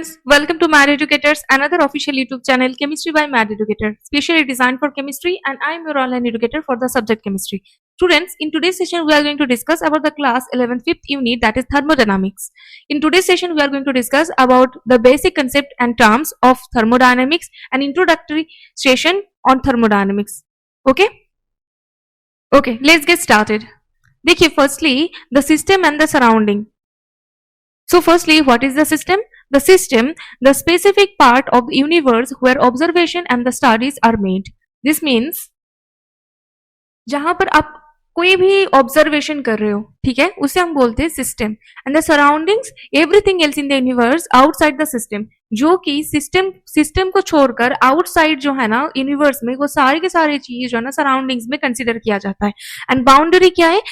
Welcome to Mad Educators, another official YouTube channel, Chemistry by Mad Educator, specially designed for chemistry, and I am your online educator for the subject chemistry. Students, in today's session, we are going to discuss about the class 11 fifth unit, that is thermodynamics. In today's session, we are going to discuss about the basic concept and terms of thermodynamics and introductory session on thermodynamics. Okay? Okay, let's get started. देखिए, firstly, the system and the surrounding. So firstly, what is the system? The system, the specific part of the universe where observation and the studies are made. This means जहां पर आप कोई भी observation कर रहे हो, ठीक है, उसे हम बोलते हैं system. And the surroundings, everything else in the universe outside the system, जो कि सिस्टम को छोड़कर आउटसाइड जो है ना यूनिवर्स में, वो सारे के सारे चीज जो है ना सराउंडिंग्स में कंसिडर किया जाता है. एंड बाउंड्री क्या है?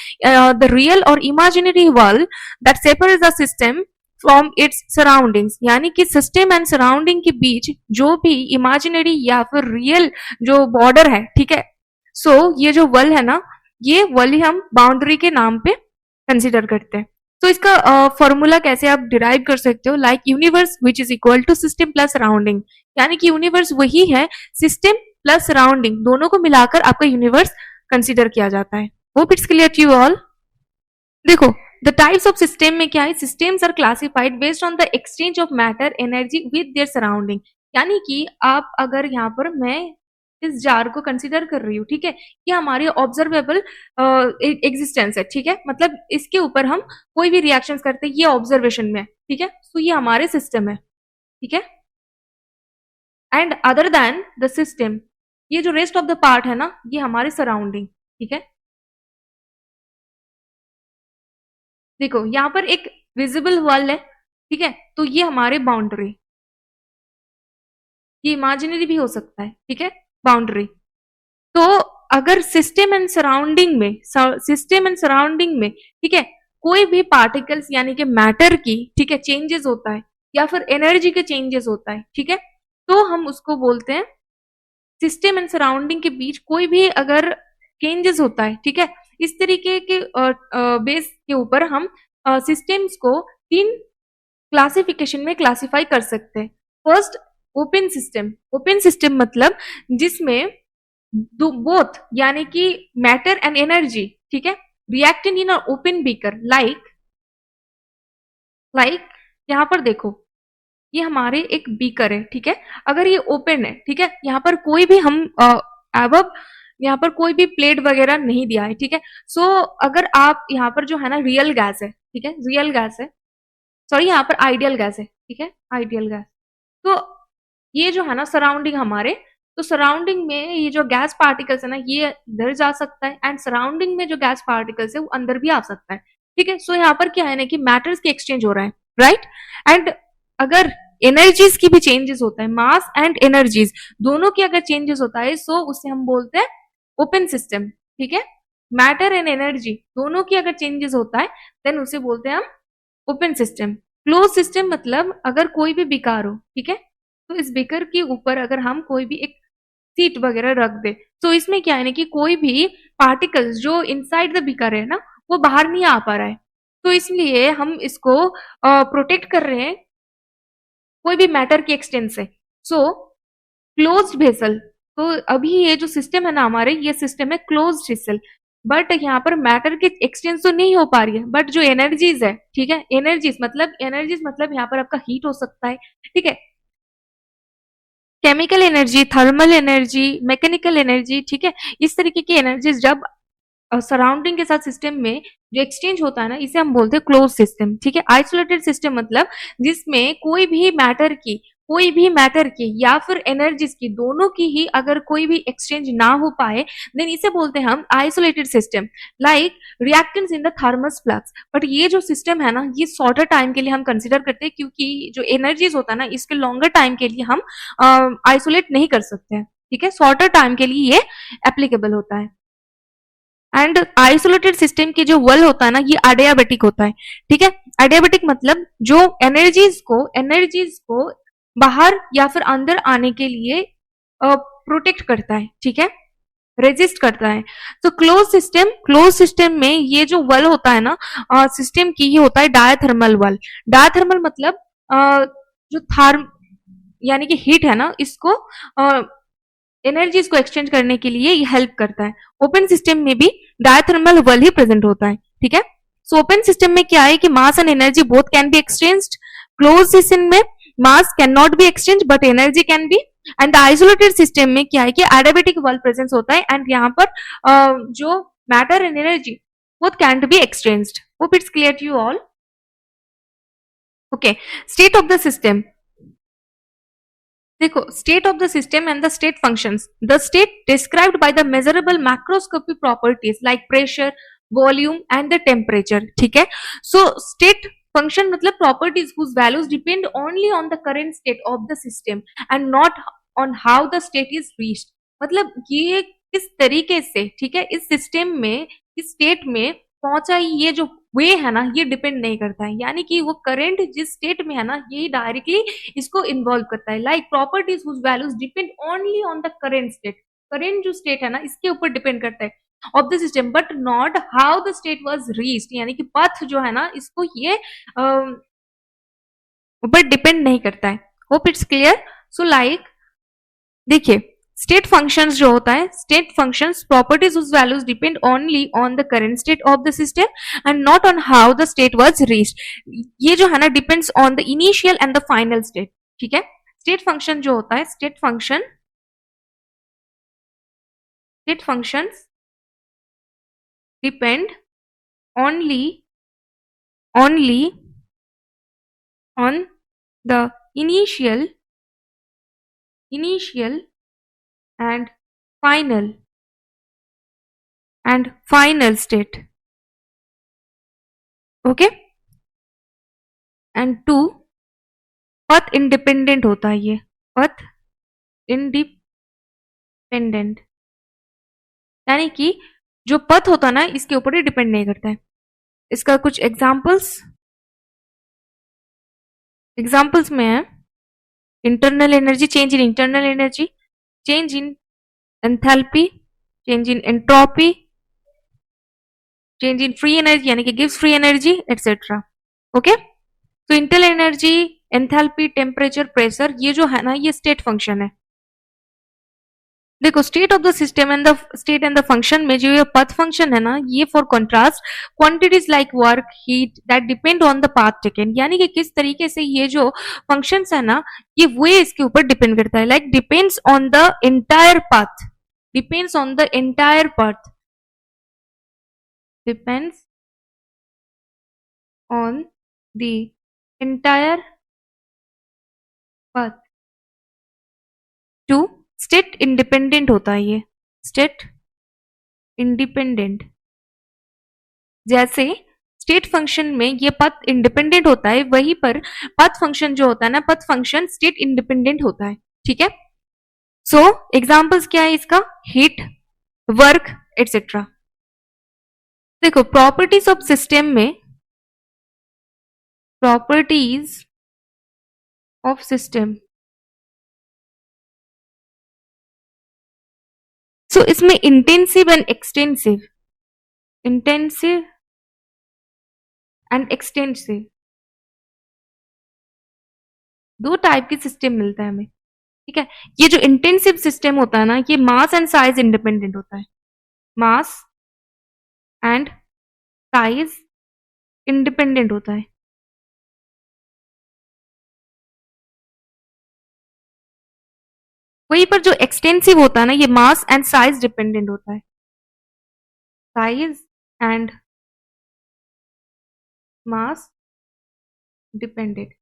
द रियल और imaginary world that separates the system from its surroundings, यानी कि सिस्टम एंड सराउंडिंग के बीच जो भी इमेजिनरी या फिर रियल जो बॉर्डर है, ठीक है, सो ये जो वर्ल्ड है ना, ये वर्ल्ड ही हम बाउंड्री के नाम पे कंसिडर करते हैं. तो इसका फॉर्मूला कैसे आप डिराइव कर सकते हो? Like universe which is equal to system plus surrounding, यानी कि यूनिवर्स वही है, सिस्टम प्लस सराउंडिंग दोनों को मिलाकर आपका यूनिवर्स कंसिडर किया जाता है. Hope it's clear to you all. देखो, द टाइप्स ऑफ सिस्टम में क्या है? Systems are classified based on the exchange of matter energy with their surrounding, यानी कि आप अगर यहाँ पर मैं इस जार को कंसिडर कर रही हूँ, ठीक है, ये हमारी ऑब्जर्वेबल एग्जिस्टेंस है, ठीक है, मतलब इसके ऊपर हम कोई भी रिएक्शन करते हैं, ये ऑब्जर्वेशन में है, ठीक है, तो ये हमारे सिस्टम है, ठीक है. And other than the system, ये जो रेस्ट ऑफ द पार्ट है ना, ये हमारे सराउंडिंग, ठीक है. देखो, यहाँ पर एक विजिबल वर्ल्ड है, ठीक है, तो ये हमारे बाउंड्री, ये इमेजिनरी भी हो सकता है, ठीक है, बाउंड्री. तो अगर सिस्टम एंड सराउंडिंग में, ठीक है, कोई भी पार्टिकल्स यानी कि मैटर की, ठीक है, चेंजेस होता है या फिर एनर्जी के चेंजेस होता है, ठीक है, तो हम उसको बोलते हैं सिस्टम एंड सराउंडिंग के बीच कोई भी अगर चेंजेस होता है, ठीक है, इस तरीके के बेस के ऊपर हम सिस्टम्स को 3 क्लासिफिकेशन में क्लासिफाई कर सकते हैं. फर्स्ट, ओपन सिस्टम मतलब जिसमें बोथ यानी कि मैटर एंड एनर्जी, ठीक है, reacting in open beaker, like यहां पर देखो, ये हमारे एक बीकर है, ठीक है, अगर ये ओपन है, ठीक है, यहाँ पर कोई भी हम अब यहाँ पर कोई भी प्लेट वगैरह नहीं दिया है, ठीक है. सो अगर आप यहाँ पर जो है ना रियल गैस है, ठीक है, रियल गैस है, सॉरी यहाँ पर आइडियल गैस है, ठीक है, आइडियल गैस. तो ये जो है ना सराउंडिंग हमारे, तो सराउंडिंग में ये जो गैस पार्टिकल्स है ना, ये इधर जा सकता है, एंड सराउंडिंग में जो गैस पार्टिकल्स है वो अंदर भी आ सकता है, ठीक है. सो यहाँ पर क्या है ना कि मैटर्स के एक्सचेंज हो रहा है, राइट. एंड अगर एनर्जीज की भी चेंजेस होता है, मास एंड एनर्जीज दोनों की अगर चेंजेस होता है, सो उसे हम बोलते हैं ओपन सिस्टम, ठीक है. मैटर एंड एनर्जी दोनों की अगर चेंजेस होता है, देन उसे बोलते हैं हम ओपन सिस्टम. क्लोज सिस्टम मतलब अगर कोई भी बीकर हो, ठीक है, तो इस बीकर के ऊपर अगर हम कोई भी एक सीट वगैरह रख दे, तो इसमें क्या है ना कि कोई भी पार्टिकल्स जो इनसाइड द बीकर है ना, वो बाहर नहीं आ पा रहा है, तो इसलिए हम इसको प्रोटेक्ट कर रहे हैं कोई भी मैटर के एक्सटेंट से. सो क्लोज्ड वेसल, तो अभी ये जो सिस्टम है ना हमारे, ये सिस्टम है क्लोज्ड वेसल, बट यहाँ पर मैटर की एक्सचेंज तो नहीं हो पा रही है, बट जो एनर्जीज है, ठीक है, एनर्जीज मतलब यहाँ पर आपका हीट हो सकता है, ठीक है, chemical energy, thermal energy, mechanical energy, ठीक है, इस तरीके की एनर्जीज जब सराउंडिंग के साथ सिस्टम में जो एक्सचेंज होता है ना, इसे हम बोलते हैं क्लोज सिस्टम, ठीक है. आइसोलेटेड सिस्टम मतलब जिसमें कोई भी मैटर की या फिर एनर्जीज की, दोनों की ही अगर कोई भी एक्सचेंज ना हो पाए, देन इसे बोलते हैं हम isolated system, like reactants in the thermos flux. But ये जो सिस्टम है ना, ये शॉर्टर टाइम के लिए हम कंसिडर करते हैं, क्योंकि जो एनर्जीज होता है ना, इसके लॉन्गर टाइम के लिए हम आइसोलेट नहीं कर सकते हैं, ठीक है, शॉर्टर टाइम के लिए ये एप्लीकेबल होता है. एंड आइसोलेटेड सिस्टम की जो वर्ल्ड होता है ना, ये एडियाबेटिक होता है, ठीक है. एडियाबेटिक मतलब जो एनर्जीज को बाहर या फिर अंदर आने के लिए प्रोटेक्ट करता है, ठीक है, रेजिस्ट करता है. तो क्लोज सिस्टम में ये जो वर्ल्ड होता है ना सिस्टम की, ये होता है डायथर्मल वर्ल्ड. डायथर्मल मतलब जो थार्म यानी कि हीट है ना, इसको एनर्जी इसको एक्सचेंज करने के लिए ये हेल्प करता है। ओपन सिस्टम में भी डायथर्मल वल ही प्रेजेंट होता है, ठीक है। सो ओपन सिस्टम में क्या है कि mass and energy both can be exchanged. Closed system में mass can not be exchange but energy can be. And the isolated system में क्या है कि एडियाबेटिक वल प्रेजेंस होता है एंड यहाँ पर जो matter and energy both can't be exchanged. Hope it's clear to you all. Okay, state of the system. देखो, state of the system and the state functions. The state described by the measurable macroscopic properties like pressure, volume and the temperature. ठीक है. So state function मतलब properties whose values depend only on the current state of the system and not on how the state is reached. मतलब ये किस तरीके से, ठीक है, इस सिस्टम में, इस स्टेट में पहुंचा, ये जो वे है ना, ये डिपेंड नहीं करता है। यानी कि वो करंट जिस स्टेट में है ना, ये डायरेक्टली इसको इन्वॉल्व करता है। Like properties whose values depend only on the current state. Current जो स्टेट है ना, इसके ऊपर डिपेंड करता है of the system, but not how the state was reached. यानी कि पथ जो है ना, इसको ये ऊपर डिपेंड नहीं करता है। Hope it's clear. So like देखिए, स्टेट फंक्शंस जो होता है, state functions properties whose values depend only on the current state of the system and not on how the state was reached. ये जो है ना, depends on the initial and the final state, ठीक है। State function जो होता है, state functions depend only on the initial and final state. Okay, and two, पथ इंडिपेंडेंट होता है। ये पथ इंडिपेंडेंट यानी कि जो पथ होता है ना, इसके ऊपर ही डिपेंड नहीं करता है। इसका कुछ एग्जाम्पल्स में है internal energy, change in internal energy, change in enthalpy, change in entropy, change in free energy यानी कि गिव्स फ्री एनर्जी एटसेट्रा। ओके, तो internal energy, enthalpy, temperature, pressure, ये जो है ना, ये स्टेट फंक्शन है। देखो, state of the system and the state and the function में जो ये पथ फंक्शन है ना, ये for contrast quantities like work, heat that depend on the path taken. यानी कि किस तरीके से ये जो फंक्शंस है ना, ये वो इसके ऊपर डिपेंड करता है। Like depends on the entire path, depends on the entire path, depends on the entire path. Two, state independent होता है। ये स्टेट इंडिपेंडेंट, जैसे स्टेट फंक्शन में ये पथ इंडिपेंडेंट होता है, वहीं पर पथ फंक्शन जो होता है ना, पथ फंक्शन स्टेट इंडिपेंडेंट होता है, ठीक है। सो एग्जांपल्स क्या है इसका? Heat, work etcetera. देखो, प्रॉपर्टीज ऑफ सिस्टम में, प्रॉपर्टीज ऑफ सिस्टम, सो इसमें intensive and extensive, intensive and extensive दो टाइप के सिस्टम मिलता है हमें, ठीक है। ये जो इंटेंसिव सिस्टम होता है ना, ये मास एंड साइज इंडिपेंडेंट होता है। मास एंड साइज इंडिपेंडेंट होता है। वहीं पर जो एक्सटेंसिव होता है ना, ये मास एंड साइज डिपेंडेंट होता है। Size and mass dependent.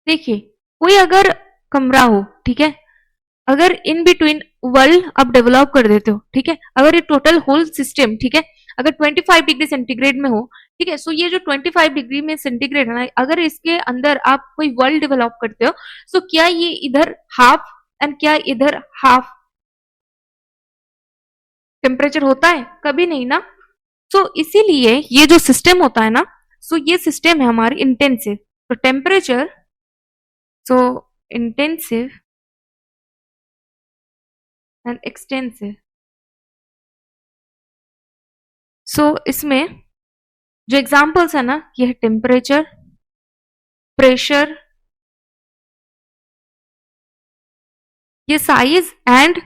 देखिए, कोई अगर कमरा हो, ठीक है, अगर इन बिटवीन वर्ल्ड आप डेवलप कर देते हो, ठीक है, अगर ये टोटल होल सिस्टम, ठीक है, अगर 25 डिग्री सेंटीग्रेड में हो, ठीक है, सो ये जो 25 डिग्री में सेंटीग्रेड है ना, अगर इसके अंदर आप कोई वर्ल्ड डेवलप करते हो, सो क्या ये इधर हाफ एंड क्या इधर हाफ टेम्परेचर होता है? कभी नहीं ना। सो इसीलिए ये जो सिस्टम होता है ना, सो ये सिस्टम है हमारी इंटेंसिव। तो temperature, so intensive and extensive. So इसमें जो एग्जांपल्स है ना, ये है टेम्परेचर, प्रेशर, ये साइज एंड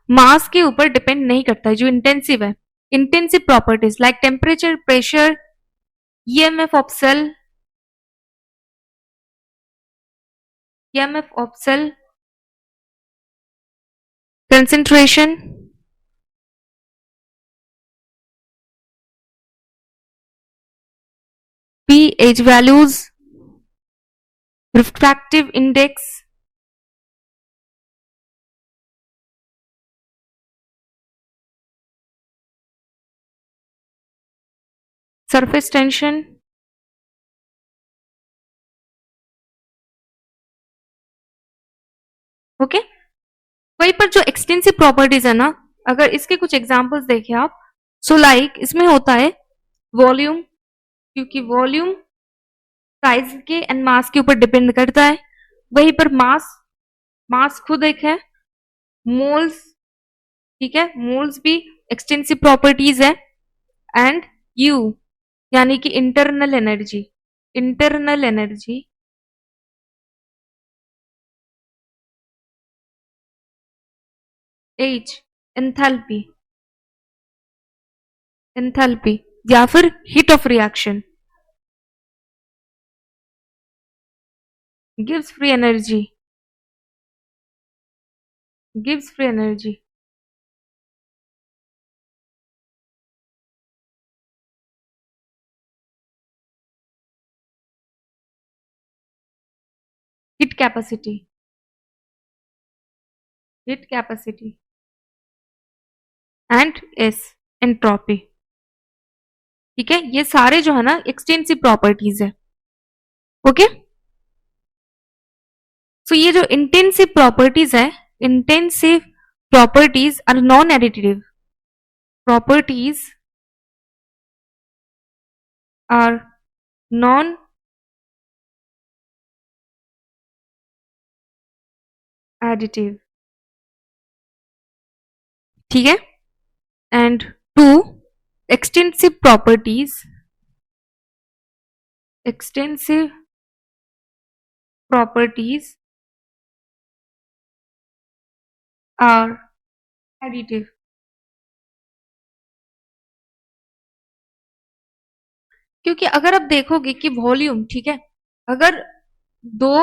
मास के ऊपर डिपेंड नहीं करता है जो इंटेंसिव है। Intensive properties like temperature, pressure, EMF of cell, EMF of cell, concentration, pH values, refractive index, surface tension, okay. वहीं पर जो एक्सटेंसिव प्रॉपर्टीज है ना, अगर इसके कुछ एग्जांपल्स देखें आप, सो लाइक इसमें होता है वॉल्यूम, क्योंकि वॉल्यूम साइज के एंड मास के ऊपर डिपेंड करता है। वहीं पर मास, मास खुद एक है। मोल्स, ठीक है, मोल्स भी एक्सटेंसिव प्रॉपर्टीज है। एंड यू यानी कि internal energy, internal energy, H enthalpy, enthalpy या फिर heat of reaction, gives free energy, gives free energy. Heat capacity, heat capacity and S entropy, ठीक है। ये सारे जो है ना एक्सटेंसिव प्रॉपर्टीज है, ओके। सो ये जो इंटेंसिव प्रॉपर्टीज है, intensive properties are non additive, properties are non additive, ठीक है। And to extensive properties, extensive properties are additive, क्योंकि अगर आप देखोगे कि वॉल्यूम, ठीक है, अगर दो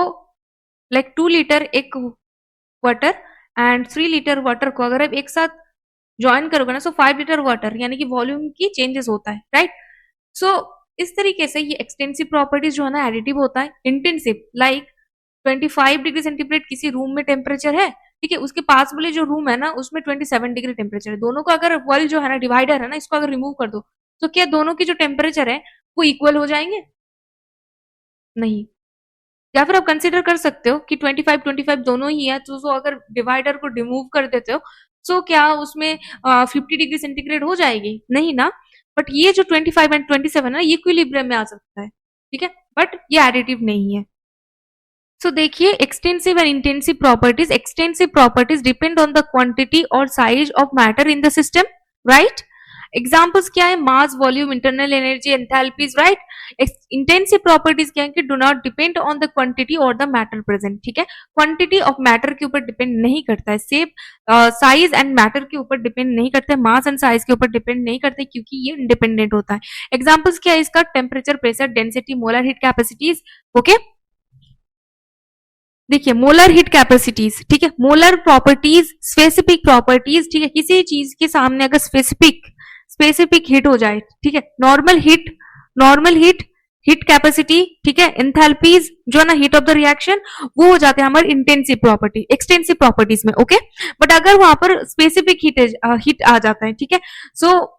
लाइक 2 लीटर एक वाटर एंड 3 लीटर वाटर को अगर आप एक साथ ज्वाइन करोगे ना, सो 5 लीटर वाटर, यानी कि वॉल्यूम की चेंजेस होता है, राइट। सो इस तरीके से ये एक्सटेंसिव प्रॉपर्टीज जो है ना एडिटिव होता है। इंटेंसिव लाइक 25 डिग्री सेंटीग्रेड किसी रूम में टेम्परेचर है, ठीक है, उसके पास वाले जो रूम है ना उसमें 27 डिग्री टेम्परेचर है। दोनों का अगर वर्ल्ड जो है ना डिवाइडर है ना, इसको अगर रिमूव कर दो तो क्या दोनों की जो टेम्परेचर है वो इक्वल हो जाएंगे? नहीं। या फिर आप कंसिडर कर सकते हो कि 25 दोनों ही है, तो अगर डिवाइडर को रिमूव कर देते हो सो क्या उसमें 50 डिग्री सेंटीग्रेड हो जाएगी? नहीं ना। बट ये जो 25 एंड 27 है ये इक्विलिब्रियम में आ सकता है, ठीक है, बट ये एडिटिव नहीं है। सो देखिए extensive and intensive properties, extensive properties depend on the quantity और size of matter in the system, right. Examples क्या है? Mass, volume, internal energy, enthalpies, right. Intensive properties क्या है कि do not depend on the quantity और the matter present, ठीक है, quantity of matter के ऊपर डिपेंड नहीं करता है। सेम साइज एंड मैटर के ऊपर डिपेंड नहीं करता है, मास एंड साइज के ऊपर डिपेंड नहीं करता है, क्योंकि ये इंडिपेंडेंट होता है। एग्जाम्पल्स क्या है इसका? Temperature, pressure, density, molar heat capacities, okay. देखिए मोलर हीट कैपेसिटीज, ठीक है, मोलर प्रॉपर्टीज, स्पेसिफिक प्रॉपर्टीज, ठीक है, किसी चीज के सामने अगर स्पेसिफिक स्पेसिफिक हीट हो जाए, ठीक है, normal heat, normal heat, heat capacity, ठीक है, एंथैल्पीज जो है ना हीट ऑफ द रिएक्शन, वो हो जाते हैं हमारे इंटेंसिव प्रॉपर्टी, एक्सटेंसिव प्रॉपर्टीज में, ओके। बट अगर वहां पर स्पेसिफिक हीट आ जाता है, ठीक है, सो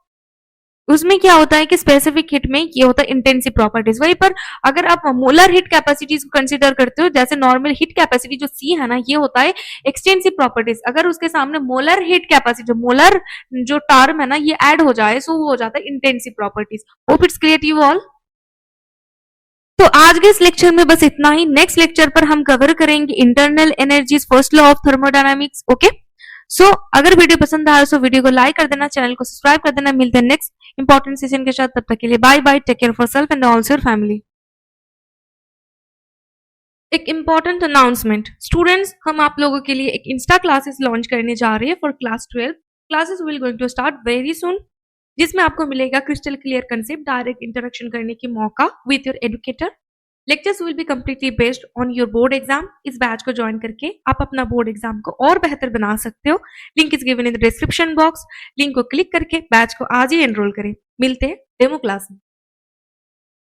उसमें क्या होता है कि स्पेसिफिक हीट में ये होता है इंटेंसिव प्रॉपर्टीज। वहीं पर अगर आप मोलर हीट कैपेसिटीज को कंसीडर करते हो, जैसे नॉर्मल हीट कैपेसिटी जो सी है ना, ये होता है एक्सटेंसिव प्रॉपर्टीज। अगर उसके सामने मोलर हीट कैपेसिटी, मोलर जो टर्म है ना ये ऐड हो जाए, सो वो हो जाता है intensive properties. Hope it's clear to you all. तो आज के इस लेक्चर में बस इतना ही। नेक्स्ट लेक्चर पर हम कवर करेंगे internal energies, first law of thermodynamics, okay. So अगर वीडियो पसंद आया तो वीडियो को लाइक कर देना, चैनल को सब्सक्राइब कर देना। मिलते हैं नेक्स्ट इंपॉर्टेंट सेशन के साथ, तब तक के लिए bye bye, take care for self and also your family. एक इम्पॉर्टेंट अनाउंसमेंट स्टूडेंट्स, हम आप लोगों के लिए एक इंस्टा क्लासेस लॉन्च करने जा रहे हैं for class 12। Classes will going to start very soon, जिसमें आपको मिलेगा crystal clear concept, direct interaction करने की मौका with your educator. Lectures will be completely based on your board exam. इस बैच को ज्वाइन करके आप अपना बोर्ड एग्जाम को और बेहतर बना सकते हो। Link is given in the description box. Link को क्लिक करके बैच को आज ही एनरोल करें। मिलते हैं डेमो क्लास में।